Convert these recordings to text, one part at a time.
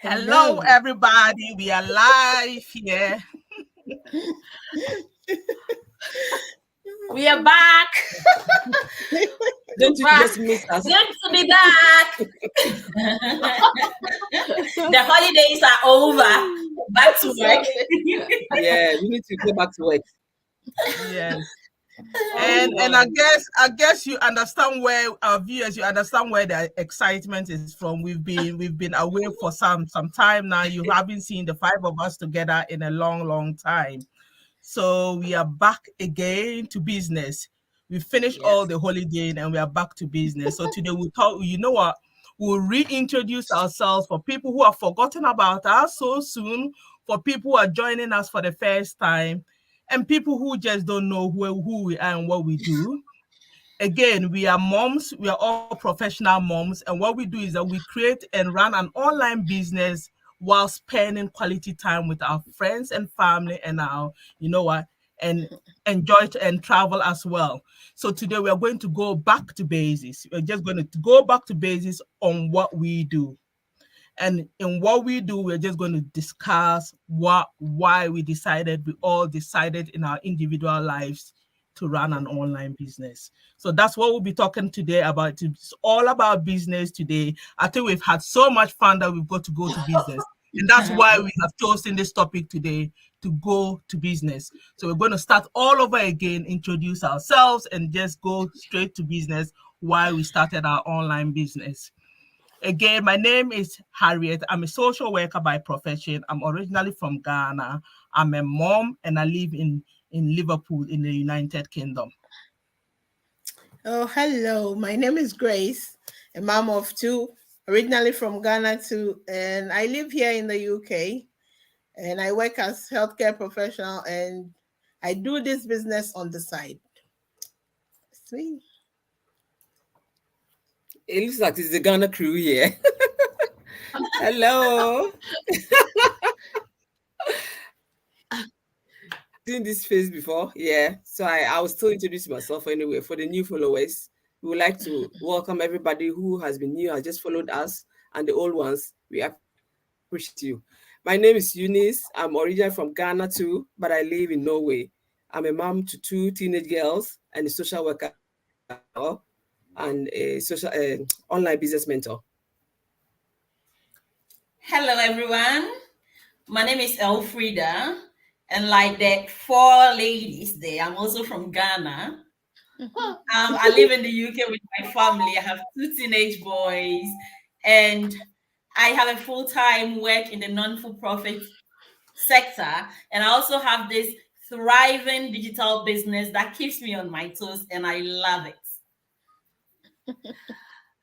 Hello, Hello. everybody. We are live here. We are back. Don't you Back. just miss us? Good to be back. The holidays are over. Back to work. Yeah, we need to go back to work. Yes. Oh, And I guess you understand where our viewers, you understand where the excitement is from. We've been away for some time now. You haven't seen the five of us together in a long time. So we are back again to business. We finished all the holiday and we are back to business. So today we'll talk, you know what? We'll reintroduce ourselves for people who have forgotten about us so soon, for people who are joining us for the first time, and people who just don't know who we are and what we do. Again, we are moms, we are all professional moms, and what we do is that we create and run an online business while spending quality time with our friends and family and our, you know what, and enjoy and travel as well. So today we are going to go back to basics. We're just going to go back to basics on what we do. And in what we do, we're just going to discuss why we all decided in our individual lives to run an online business. So that's what we'll be talking today about. It's all about business today. I think we've had so much fun that we've got to go to business. And that's why we have chosen this topic today, to go to business. So we're going to start all over again, introduce ourselves, and just go straight to business, why we started our online business. Again, my name is Harriet. I'm a social worker by profession. I'm originally from Ghana. I'm a mom and I live in Liverpool in the United Kingdom. Oh, hello. My name is Grace, a mom of two, originally from Ghana too, and I live here in the UK. And I work as healthcare professional, and I do this business on the side. It's me. It looks like it's the Ghana crew here. Hello. Seen this face before? Yeah. So I will still introduce myself anyway. For the new followers, we would like to welcome everybody who has been new, has just followed us, and the old ones. We appreciate you. My name is Eunice. I'm originally from Ghana too, but I live in Norway. I'm a mom to two teenage girls and a social worker and a social online business mentor. Hello, everyone. My name is Elfrida. And like the four ladies there, I'm also from Ghana. I live in the UK with my family. I have two teenage boys, and I have a full-time work in the non-for-profit sector. And I also have this thriving digital business that keeps me on my toes, and I love it.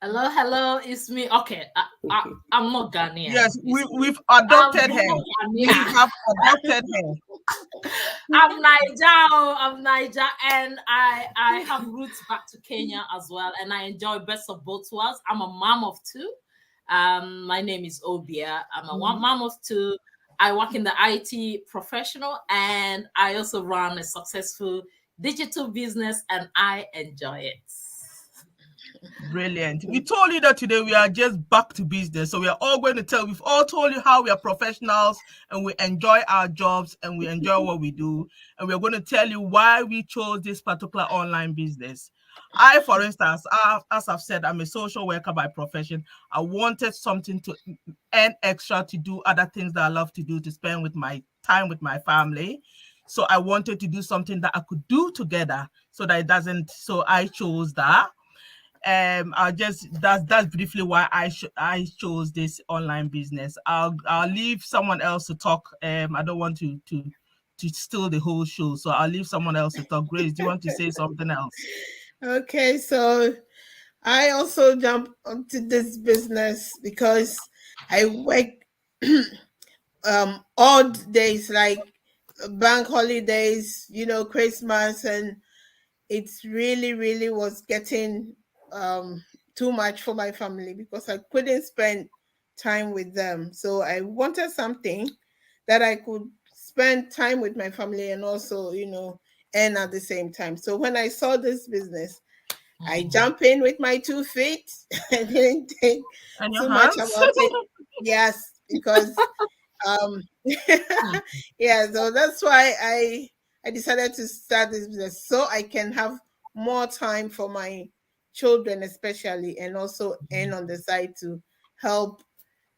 Hello, it's me. Okay, I'm not Ghanaian. Yes, we've adopted her. We have adopted her. I'm Niger, and I have roots back to Kenya as well, and I enjoy best of both worlds. I'm a mom of two. My name is Obia. I'm a mom of two. I work in the IT professional, and I also run a successful digital business, and I enjoy it. Brilliant. We told you that today we are just back to business. So we've all told you how we are professionals and we enjoy our jobs and we enjoy what we do. And we're going to tell you why we chose this particular online business. I, for instance, as I've said, I'm a social worker by profession. I wanted something to earn extra, to do other things that I love to do, to spend with my time with my family. So I wanted to do something that I could do together so that it doesn't, so I chose that. That's briefly why I chose this online business. I'll leave someone else to talk. I don't want to steal the whole show, so I'll leave someone else to talk. Grace, do you want to say something else? Okay, so I also jump onto this business because I work odd days like bank holidays, Christmas, and it's really was getting too much for my family because I couldn't spend time with them. So I wanted something that I could spend time with my family and also, earn at the same time. So when I saw this business, I jump in with my 2 feet. I didn't think And too your much hands? about it. Yes, because yeah, so that's why I decided to start this business so I can have more time for my children, especially, and also earn on the side to help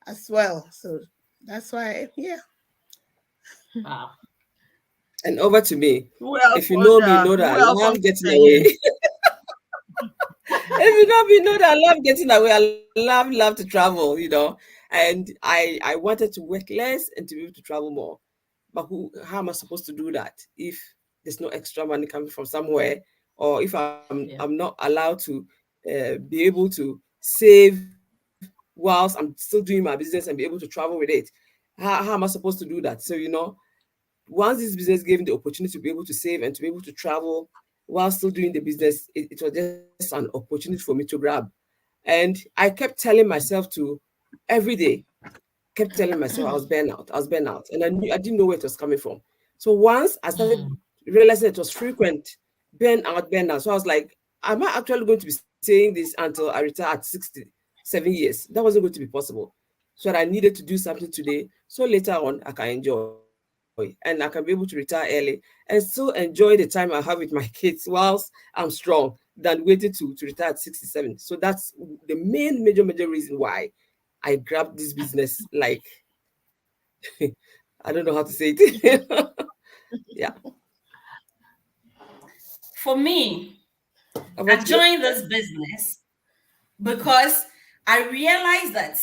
as well. So that's why, yeah. Wow. And over to me. Who else? If you know me, know Who that I else love wants to getting say away. yes? If you know me, know that I love getting away. I love to travel, And I wanted to work less and to be able to travel more. But how am I supposed to do that if there's no extra money coming from somewhere, or if I'm not allowed to be able to save whilst I'm still doing my business and be able to travel with it? How am I supposed to do that? So once this business gave me the opportunity to be able to save and to be able to travel while still doing the business, it was just an opportunity for me to grab. And I kept telling myself every day, kept telling myself I was burnout. And I didn't know where it was coming from. So once I started realizing it was frequent, burnout. So I was like, am I actually going to be saying this until I retire at 67 years? That wasn't going to be possible. So I needed to do something today, so later on I can enjoy and I can be able to retire early and still enjoy the time I have with my kids whilst I'm strong than waiting to retire at 67. So that's the major reason why I grabbed this business. Like, I don't know how to say it. Yeah. For me, I joined this business because I realized that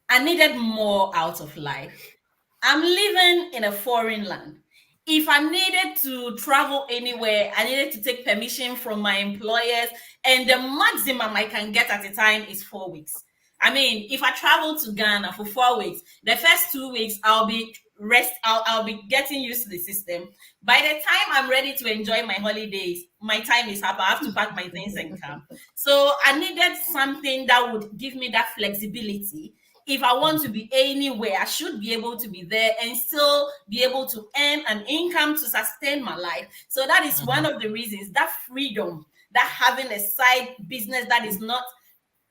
I needed more out of life. I'm living in a foreign land. If I needed to travel anywhere, I needed to take permission from my employers, and the maximum I can get at a time is 4 weeks. I mean, if I travel to Ghana for 4 weeks, the first 2 weeks I'll be getting used to the system. By the time I'm ready to enjoy my holidays, my time is up. I have to pack my things and come. So I needed something that would give me that flexibility. If I want to be anywhere, I should be able to be there and still be able to earn an income to sustain my life. So that is one of the reasons, that freedom, that having a side business that is not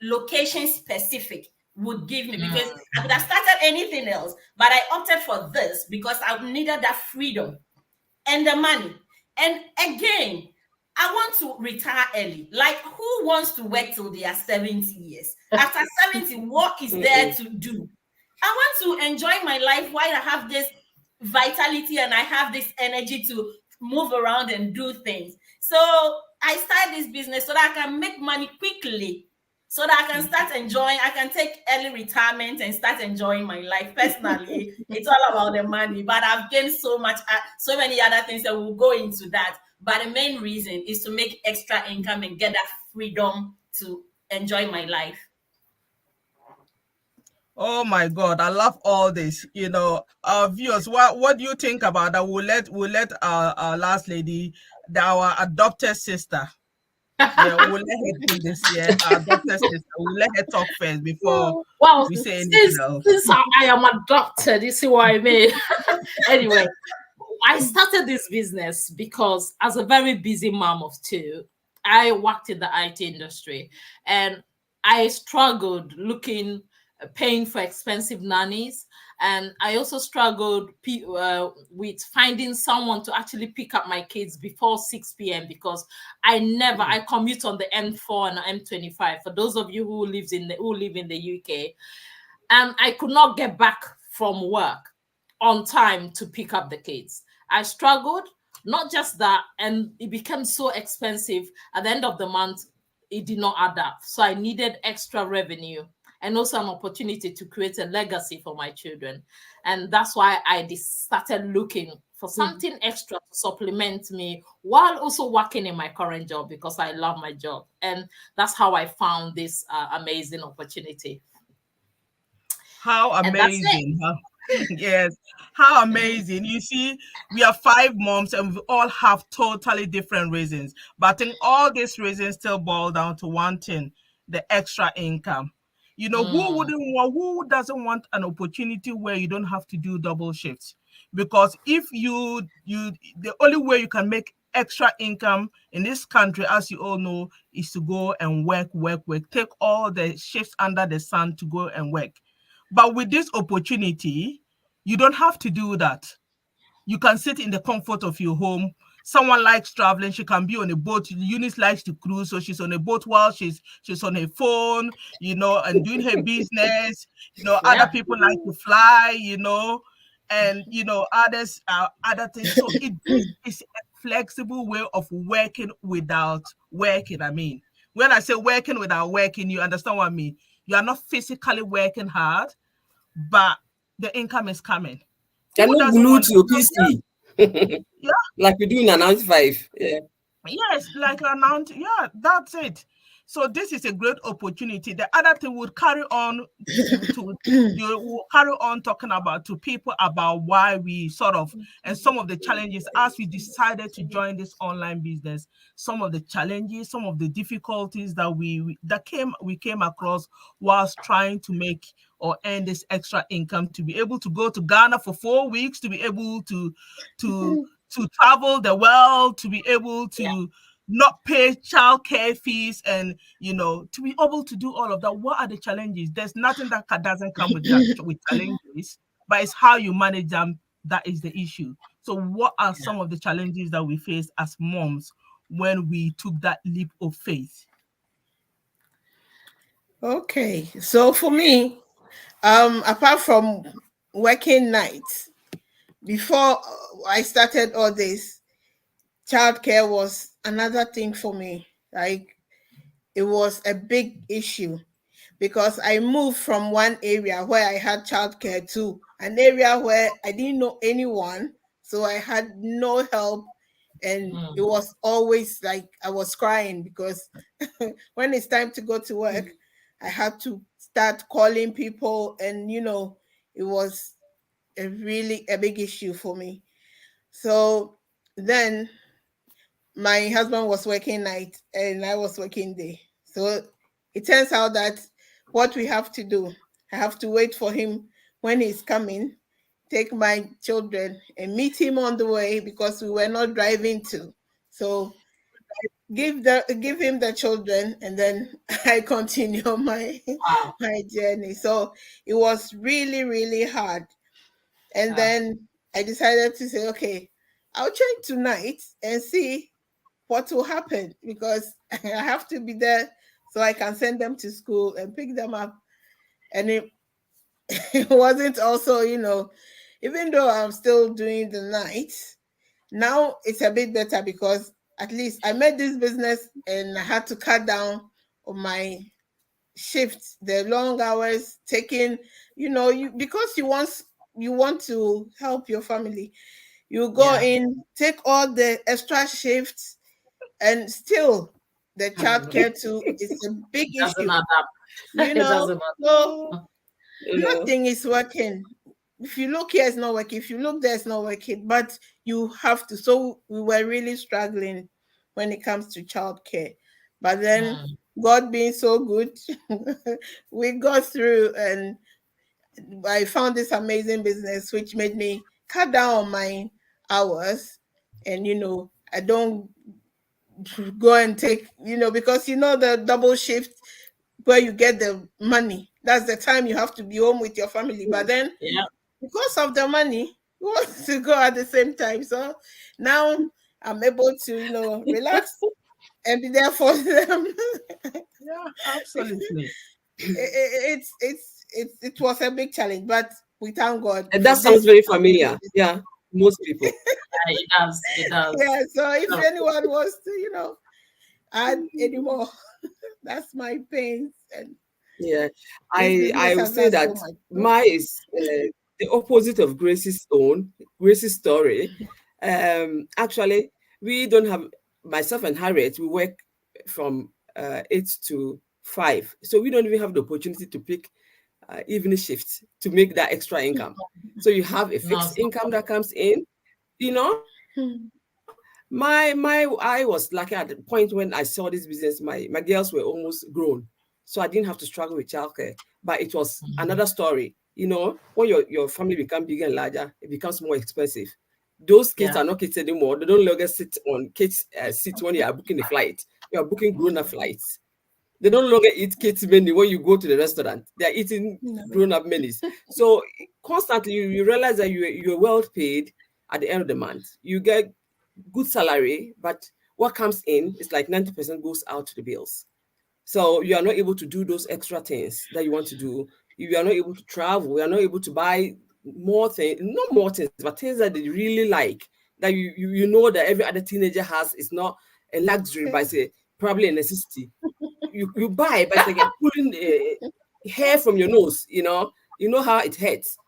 location specific would give me, because I could have started anything else, but I opted for this because I needed that freedom and the money. And again, I want to retire early. Like, who wants to work till they are 70 years? After 70, what is there to do? I want to enjoy my life while I have this vitality and I have this energy to move around and do things. So I started this business so that I can make money quickly, so that I can start enjoying, I can take early retirement and start enjoying my life. Personally, it's all about the money, but I've gained so much, so many other things that we'll go into that. But the main reason is to make extra income and get that freedom to enjoy my life. Oh my God, I love all this. Our viewers, what do you think about that? We'll let our last lady, our adopted sister. Yeah, we'll let her do this. Yeah, our adopted sister. We'll let her talk first before we say anything else. Since I am adopted, you see what I mean? Anyway, I started this business because as a very busy mom of two, I worked in the IT industry and I struggled paying for expensive nannies. And I also struggled with finding someone to actually pick up my kids before 6 p.m. because I commute on the M4 and M25. For those of you who live in the UK, and I could not get back from work on time to pick up the kids. I struggled, not just that, and it became so expensive at the end of the month, it did not add up. So I needed extra revenue and also an opportunity to create a legacy for my children. And that's why I started looking for something extra to supplement me while also working in my current job because I love my job. And that's how I found this amazing opportunity. How amazing. Yes, how amazing. You see, we are 5 moms and we all have totally different reasons. But I think all these reasons still boil down to one thing, the extra income. Who doesn't want an opportunity where you don't have to do double shifts? Because if the only way you can make extra income in this country, as you all know, is to go and work, take all the shifts under the sun to go and work. But with this opportunity, you don't have to do that. You can sit in the comfort of your home. Someone likes traveling, she can be on a boat. Eunice likes to cruise, so she's on a boat while she's on her phone, and doing her business. Other people like to fly, and others other things. So it is a flexible way of working without working. I mean, when I say working without working, you understand what I mean. You are not physically working hard, but the income is coming. You're not glued to your PC. Yeah. Like we do in Announce 5. Yeah. Yes, like Announce. Yeah, that's it. So this is a great opportunity. The other thing we'll carry on we'll carry on talking about to people about why we sort of, and some of the challenges as we decided to join this online business, some of the challenges, some of the difficulties that we came across whilst trying to make or earn this extra income, to be able to go to Ghana for 4 weeks, to be able to travel the world, to be able to not pay childcare fees, and to be able to do all of that. What are the challenges? There's nothing that doesn't come with that, with challenges, but it's how you manage them that is the issue. So what are some of the challenges that we face as moms when we took that leap of faith? Okay, so for me, apart from working nights, before I started all this, childcare was another thing for me. Like, it was a big issue because I moved from one area where I had childcare to an area where I didn't know anyone, so I had no help, and it was always like I was crying because when it's time to go to work, I had to start calling people, and it was a big issue for me. So then my husband was working night and I was working day. So it turns out that what we have to do, I have to wait for him when he's coming, take my children and meet him on the way because we were not driving to. So give him the children, and then I continue my journey. So it was really, really hard. And then I decided to say, okay, I'll check tonight and see what will happen, because I have to be there so I can send them to school and pick them up. And it wasn't also, even though I'm still doing the nights, now it's a bit better because at least I made this business and I had to cut down on my shifts, the long hours, taking, because you want to help your family. You go in, take all the extra shifts, and still the childcare too is a big issue. So nothing is working. If you look here, it's not working. If you look there, it's not working. But you have to. So we were really struggling when it comes to childcare. But then God being so good, we got through, and I found this amazing business which made me cut down on my hours. And I don't go and take, because the double shift where you get the money, that's the time you have to be home with your family. But then because of the money, you want to go at the same time. So now I'm able to relax and be there for them. Yeah, absolutely. It was a big challenge, but we thank God. And that sounds very familiar. Yeah, most people. It does. Yeah, so if anyone wants to, add any more, that's my pains. And I would say that mine is the opposite of Grace's story. Actually, we don't have, myself and Harriet, we work from 8 to 5. So we don't even have the opportunity to pick evening shifts to make that extra income. So you have a fixed income that comes in, I was lucky at the point when I saw this business, my girls were almost grown. So I didn't have to struggle with childcare, but it was another story. When your family becomes bigger and larger, it becomes more expensive. Those kids are not kids anymore. They don't longer sit on kids' seats when you are booking a flight. You are booking grown-up flights. They no longer eat kids menu when you go to the restaurant. They're eating grown-up menus. So constantly you realize that you're well paid at the end of the month. You get good salary, but what comes in is like 90% goes out to the bills. So you are not able to do those extra things that you want to do. You are not able to travel. You are not able to buy more things, not more things, but things that they really like, that you know that every other teenager has. It's not a luxury, but it's probably a necessity. You buy, but it's like pulling hair from your nose, you know how it hurts.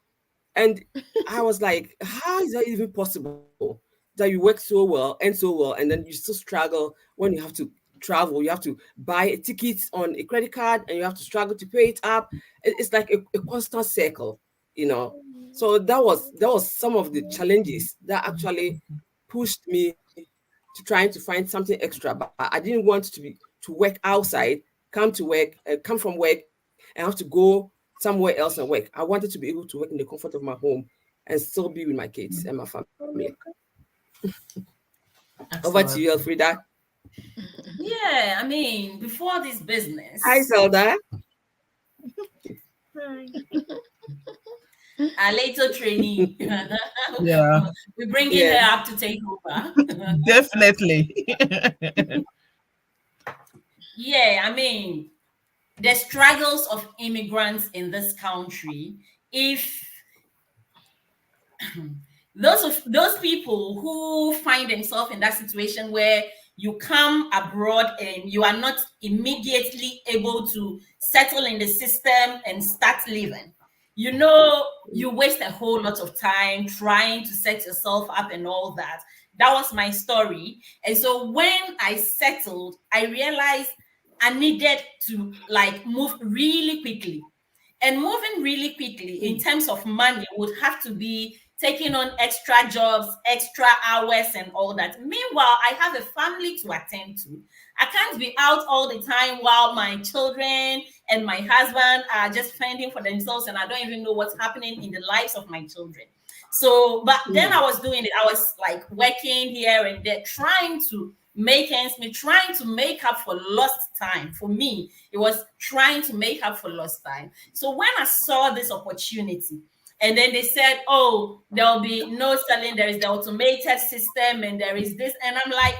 And I was like, how is that even possible that you work so well, and then you still struggle when you have to travel? You have to buy a ticket on a credit card, and you have to struggle to pay it up. It's like a constant circle, So that was some of the challenges that actually pushed me to trying to find something extra. But I didn't want to work outside, come from work, and have to go somewhere else and work. I wanted to be able to work in the comfort of my home and still be with my kids and my family. Over to you, Elfrida. Yeah, I mean, before this business. Hi, Zelda. A later trainee. Yeah. We're bringing her up to take over. Definitely. Yeah, I mean, the struggles of immigrants in this country, if those people who find themselves in that situation where you come abroad and you are not immediately able to settle in the system and start living, you waste a whole lot of time trying to set yourself up and all that. That was my story. And so when I settled, I realized I needed to move really quickly. And moving really quickly in terms of money would have to be taking on extra jobs, extra hours, and all that. Meanwhile, I have a family to attend to. I can't be out all the time while my children and my husband are just fending for themselves, and I don't even know what's happening in the lives of my children. So, but then I was doing it. I was working here and there, trying to make ends meet, trying to make up for lost time. For me, it was trying to make up for lost time. So when I saw this opportunity, and then they said, oh, there'll be no selling, there is the automated system, and there is this, and I'm like,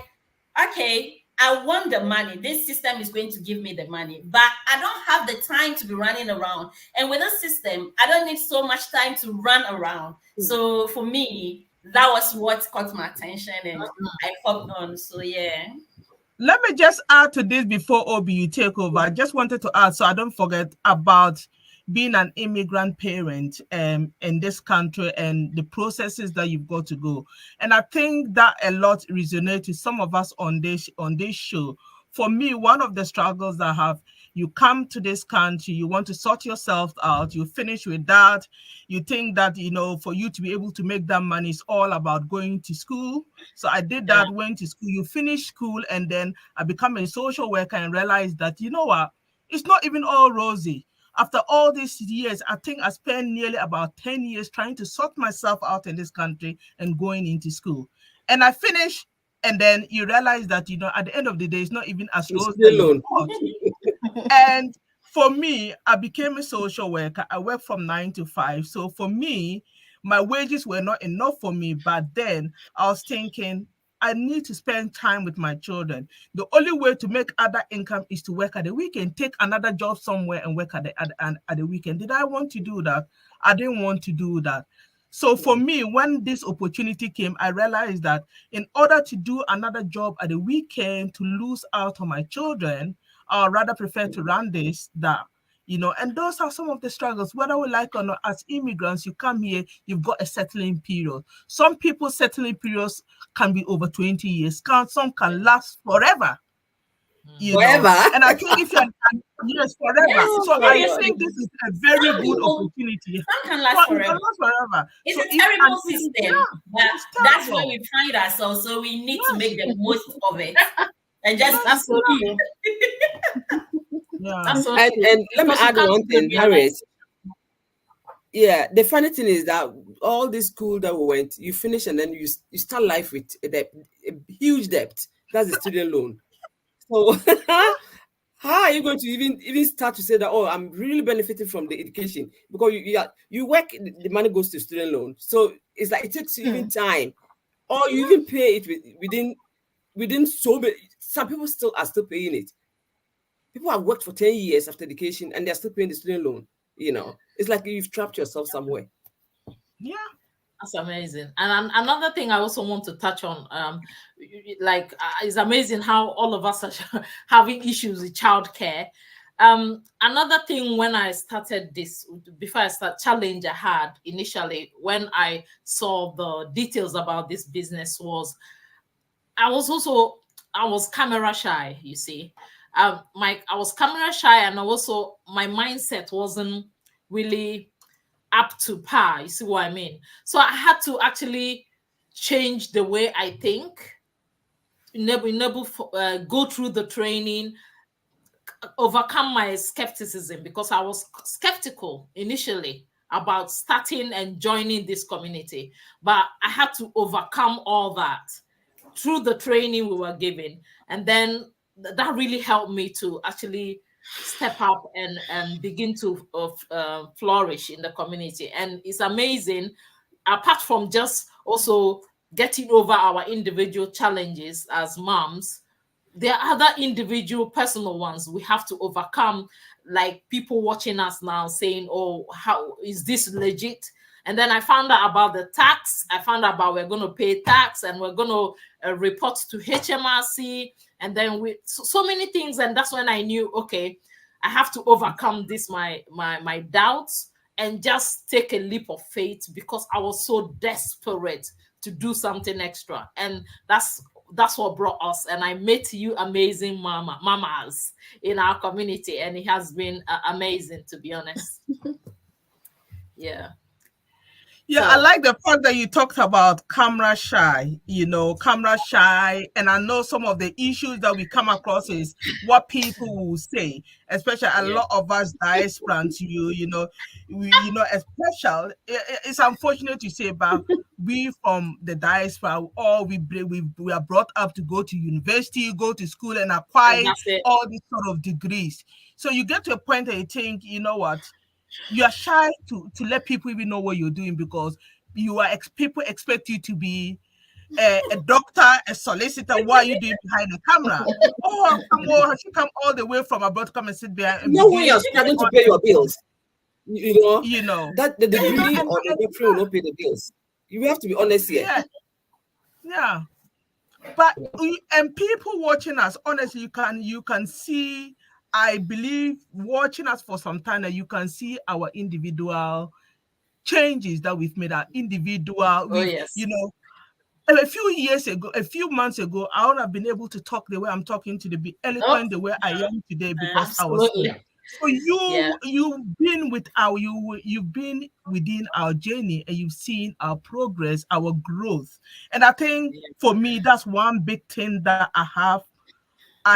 okay, I want the money. This system is going to give me the money, but I don't have the time to be running around. And with this system, I don't need so much time to run around. So for me, that was what caught my attention, and I hopped on. So yeah. Let me just add to this before Obi you take over. I just wanted to add, so I don't forget, about being an immigrant parent in this country and the processes that you've got to go. And I think that a lot resonates with some of us on this show. For me, one of the struggles I have, you come to this country, you want to sort yourself out, you finish with that, you think that, for you to be able to make that money is all about going to school. So I did that, went to school, you finish school, and then I become a social worker and realized that, it's not even all rosy. After all these years, I think I spent nearly about 10 years trying to sort myself out in this country and going into school. And I finished, and then you realize that, at the end of the day, it's not even as rosy. And for me, I became a social worker. I worked from 9 to 5. So for me, my wages were not enough for me. But then I was thinking, I need to spend time with my children. The only way to make other income is to work at the weekend, take another job somewhere and work at the weekend. Did I want to do that? I didn't want to do that. So for me, when this opportunity came, I realized that in order to do another job at the weekend to lose out on my children, I would rather prefer to run this, and those are some of the struggles, whether we like or not. As immigrants, you come here, you've got a settling period. Some people's settling periods can be over 20 years. Some can last forever. Forever? And I think if you're yes, forever. Yes, so I think this is a very good opportunity. Some can last forever. It's a terrible system. That's where we find ourselves. So we need to make the most of it. And just absolutely. And let me add one thing, Harriet. Yeah, the funny thing is that all this school that we went, you finish and then you start life with a huge debt. That's the student loan. So how are you going to even start to say that, oh, I'm really benefiting from the education? Because you work, the money goes to student loan. So it's like it takes you even time, or you even pay it within so many. Some people are still paying it. People have worked for 10 years after education and they're still paying the student loan. It's like you've trapped yourself somewhere. Yeah. That's amazing. And another thing I also want to touch on, it's amazing how all of us are having issues with childcare. Another thing, when I started this, before I start challenge I had initially when I saw the details about this business was, I was camera shy, you see. I was camera shy, and also my mindset wasn't really up to par. You see what I mean? So I had to actually change the way I think, go through the training, overcome my skepticism, because I was skeptical initially about starting and joining this community. But I had to overcome all that through the training we were given. And then that really helped me to actually step up and begin to flourish in the community. And it's amazing, apart from just also getting over our individual challenges as moms, there are other individual personal ones we have to overcome, like people watching us now saying, oh, how is this legit? And then I found out about the tax. I found out about we're going to pay tax, and we're going to report to HMRC, and then so many things. And that's when I knew, okay, I have to overcome this, my doubts, and just take a leap of faith, because I was so desperate to do something extra. And that's what brought us. And I met you amazing mamas in our community, and it has been amazing, to be honest. Yeah. Yeah, I like the part that you talked about camera shy, camera shy. And I know some of the issues that we come across is what people will say, especially a lot of us diasporans, especially, it's unfortunate to say, but we from the diaspora, we are brought up to go to university, go to school, and acquire all these sort of degrees. So you get to a point that you think, you know what? You are shy to let people even know what you're doing, because people expect you to be a doctor, a solicitor. What are you doing behind the camera? She come all the way from abroad to come and sit there. No way you're struggling to pay your bills. That the degree or the doctor will not pay the bills. You have to be honest here. Yeah. But and people watching us, honestly, you can see. I believe watching us for some time, that you can see our individual changes that we've made. Our individual, a few months ago, I would have been able to talk the way I'm talking to be eloquent the way I am today, because I was here. So you've been within our journey, and you've seen our progress, our growth. And I think for me, that's one big thing that I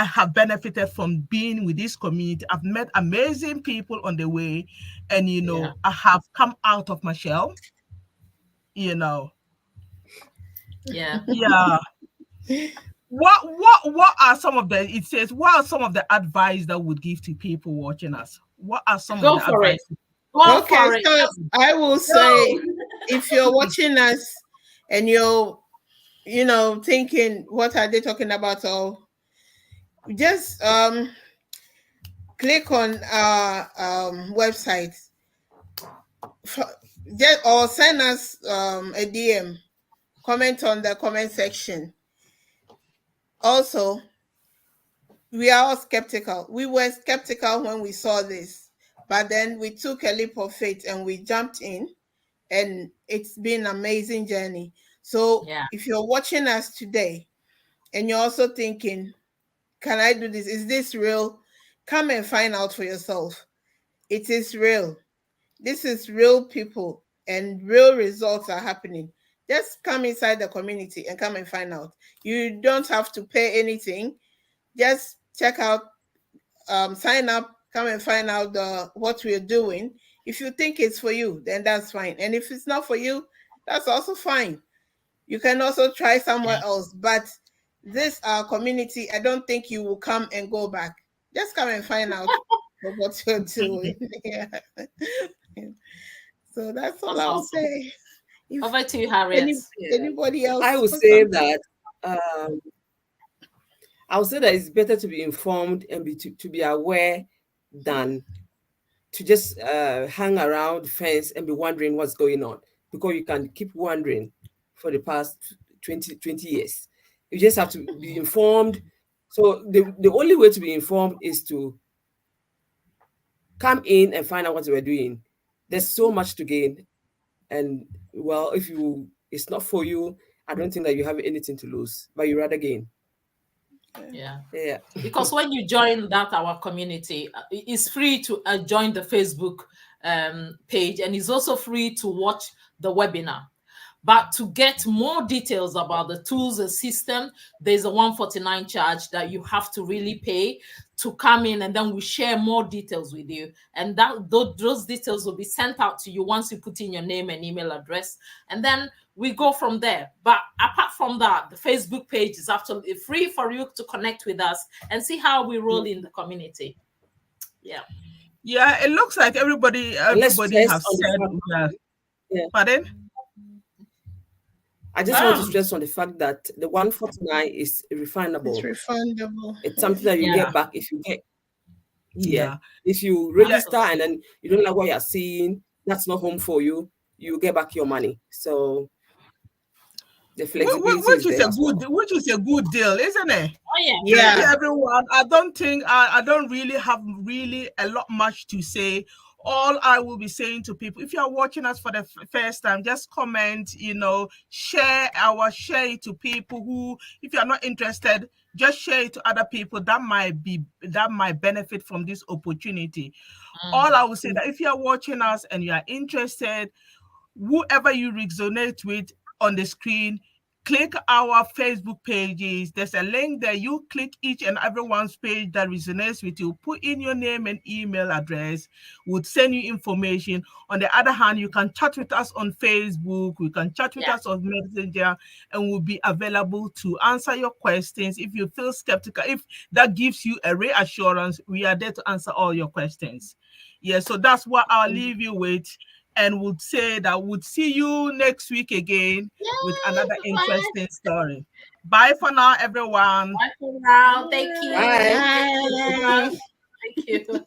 have benefited from being with this community. I've met amazing people on the way, and I have come out of my shell. Yeah. What are some of the advice that would give to people watching us? What are some of the advice? Okay, so I will say, if you're watching us and you're thinking, what are they talking about? Or just click on our website, or send us a DM, comment on the comment section. Also, we are all skeptical. We were skeptical when we saw this, but then we took a leap of faith and we jumped in, and it's been an amazing journey. So if you're watching us today and you're also thinking, can I do this? Is this real? Come and find out for yourself. It is real. This is real people, and real results are happening. Just come inside the community and come and find out. You don't have to pay anything. Just check out, sign up, come and find out what we're doing. If you think it's for you, then that's fine. And if it's not for you, that's also fine. You can also try somewhere else. But this community, I don't think you will come and go back. Just come and find out what you're doing. Yeah. So that's all I'll say. If Over to you, Harriet. anybody else? I would say that I would say that it's better to be informed and to be aware than to just hang around the fence and be wondering what's going on, because you can keep wondering for the past 20 years. You just have to be informed. So the only way to be informed is to come in and find out what we're doing. There's so much to gain. And well, if it's not for you, I don't think that you have anything to lose, but you rather gain. Yeah. Because when you join our community, it's free to join the Facebook page, and it's also free to watch the webinar. But to get more details about the tools and system, there's a $149 charge that you have to really pay to come in, and then we share more details with you. And those details will be sent out to you once you put in your name and email address, and then we go from there. But apart from that, the Facebook page is absolutely free for you to connect with us and see how we roll in the community. Yeah. Yeah, it looks like everybody has said. Pardon? I just want to stress on the fact that the 149 is refundable. It's refundable. It's something that you get back if you get. Yeah. If you register and then you don't like what you're seeing, that's not home for you. You get back your money. So the flexibility which is a good deal, isn't it? Oh yeah. Yeah, everyone. I don't think I don't really have a lot much to say. All I will be saying to people, if you are watching us for the first time, just comment, share it to people who, if you are not interested, just share it to other people that might benefit from this opportunity. All I will say that if you are watching us and you are interested, whoever you resonate with on the screen, click our Facebook pages. There's a link there. You click each and everyone's page that resonates with you. Put in your name and email address. We'll send you information. On the other hand, you can chat with us on Facebook. You can chat with us on Messenger, and we'll be available to answer your questions. If you feel skeptical, if that gives you a reassurance, we are there to answer all your questions. Yeah, so that's what I'll leave you with. And would say that we'll see you next week again with another interesting story. Bye for now, everyone. Bye for now. Thank you. Bye. Thank you.